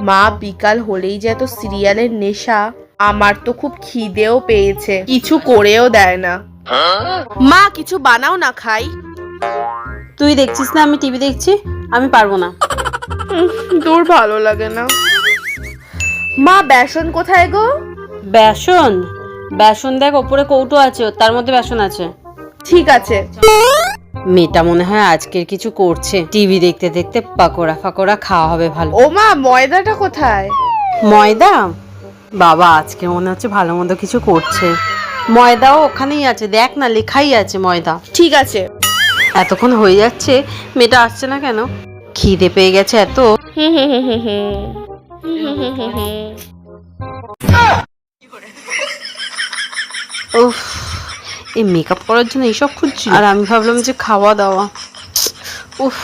মা বিকাল হলেই যে এত সিরিয়ালের নেশা, আমার তো খুব খিদেও পেয়েছে, কিছু করেও দেয় না। মা কিছু বানাও না খাই। তুই দেখছিস না আমি টিভি দেখছি, আমি পারবো না। দূর ভালো লাগে না। মা বেসন কোথায় গো? বেসন? বেসন দেখ ওপরে কৌটো আছে, তার মধ্যে বেসন আছে। ঠিক আছে। মেয়েটা মনে হয় আজকের কিছু করছে, টিভি দেখতে দেখতে পাকোড়া ফাকোড়া খাওয়া হবে ভালো। ও মা ময়দাটা কোথায়? ময়দা? বাবা আজকে মনে হচ্ছে ভালো মন্দ কিছু করছে। ময়দাও ওখানেই আছে, দেখ না লেখাই আছে ময়দা। ঠিক আছে। এতক্ষণ হয়ে যাচ্ছে, মেয়েটা আসছে না কেন? খিদে পেয়ে গেছে এত। উফ, এই মেকআপ করার জন্য এইসব খুঁজছি, আর আমি ভাবলাম যে খাওয়া দাওয়া। উফ।